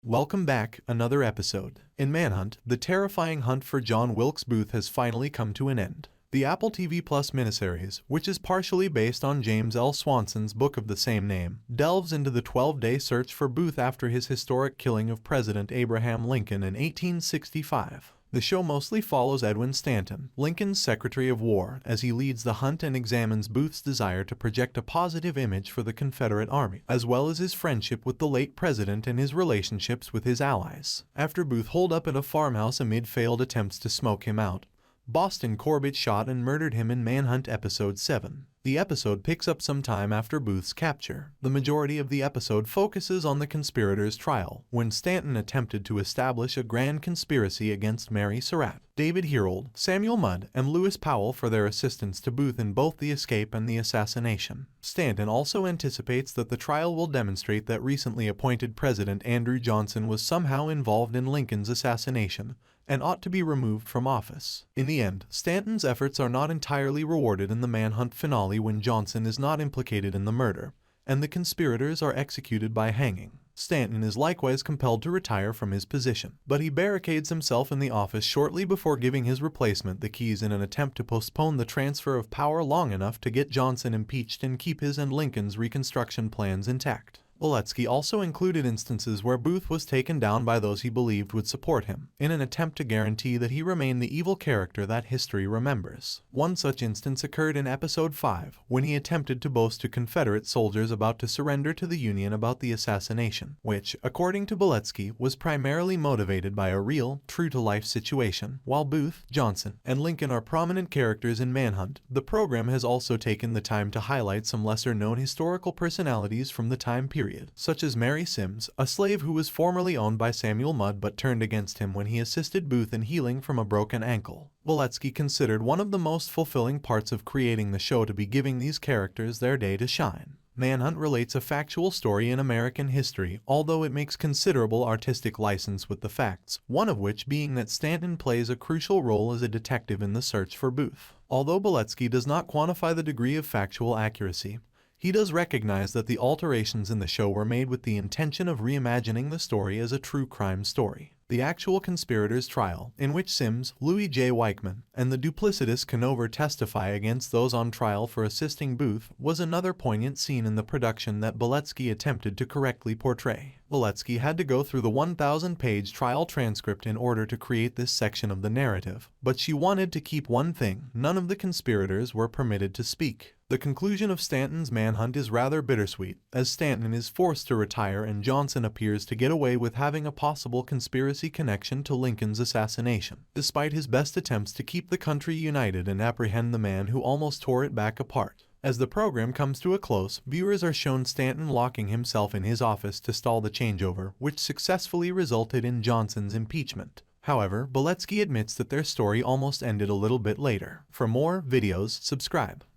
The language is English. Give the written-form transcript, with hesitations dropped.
Welcome back, another episode. In Manhunt, the terrifying hunt for John Wilkes Booth has finally come to an end. The Apple TV Plus miniseries, which is partially based on James L. Swanson's book of the same name, delves into the 12-day search for Booth after his historic killing of President Abraham Lincoln in 1865. The show mostly follows Edwin Stanton, Lincoln's Secretary of War, as he leads the hunt and examines Booth's desire to project a positive image for the Confederate Army, as well as his friendship with the late president and his relationships with his allies. After Booth holed up at a farmhouse amid failed attempts to smoke him out, Boston Corbett shot and murdered him in Manhunt Episode 7. The episode picks up some time after Booth's capture. The majority of the episode focuses on the conspirators' trial, when Stanton attempted to establish a grand conspiracy against Mary Surratt, David Herold, Samuel Mudd, and Lewis Powell for their assistance to Booth in both the escape and the assassination. Stanton also anticipates that the trial will demonstrate that recently appointed President Andrew Johnson was somehow involved in Lincoln's assassination and ought to be removed from office. In the end, Stanton's efforts are not entirely rewarded in the Manhunt finale when Johnson is not implicated in the murder, and the conspirators are executed by hanging. Stanton is likewise compelled to retire from his position, but he barricades himself in the office shortly before giving his replacement the keys in an attempt to postpone the transfer of power long enough to get Johnson impeached and keep his and Lincoln's Reconstruction plans intact. Boletsky also included instances where Booth was taken down by those he believed would support him, in an attempt to guarantee that he remained the evil character that history remembers. One such instance occurred in Episode 5, when he attempted to boast to Confederate soldiers about to surrender to the Union about the assassination, which, according to Boletsky, was primarily motivated by a real, true-to-life situation. While Booth, Johnson, and Lincoln are prominent characters in Manhunt, the program has also taken the time to highlight some lesser-known historical personalities from the time period, such as Mary Sims, a slave who was formerly owned by Samuel Mudd but turned against him when he assisted Booth in healing from a broken ankle. Boletsky considered one of the most fulfilling parts of creating the show to be giving these characters their day to shine. Manhunt relates a factual story in American history, although it makes considerable artistic license with the facts, one of which being that Stanton plays a crucial role as a detective in the search for Booth. Although Boletsky does not quantify the degree of factual accuracy, he does recognize that the alterations in the show were made with the intention of reimagining the story as a true crime story. The actual conspirators' trial, in which Sims, Louis J. Weichman, and the duplicitous Conover testify against those on trial for assisting Booth, was another poignant scene in the production that Boletsky attempted to correctly portray. Boletsky had to go through the 1,000-page trial transcript in order to create this section of the narrative, but she wanted to keep one thing: none of the conspirators were permitted to speak. The conclusion of Stanton's Manhunt is rather bittersweet, as Stanton is forced to retire and Johnson appears to get away with having a possible conspiracy connection to Lincoln's assassination, despite his best attempts to keep the country united and apprehend the man who almost tore it back apart. As the program comes to a close, viewers are shown Stanton locking himself in his office to stall the changeover, which successfully resulted in Johnson's impeachment. However, Boletsky admits that their story almost ended a little bit later. For more videos, subscribe.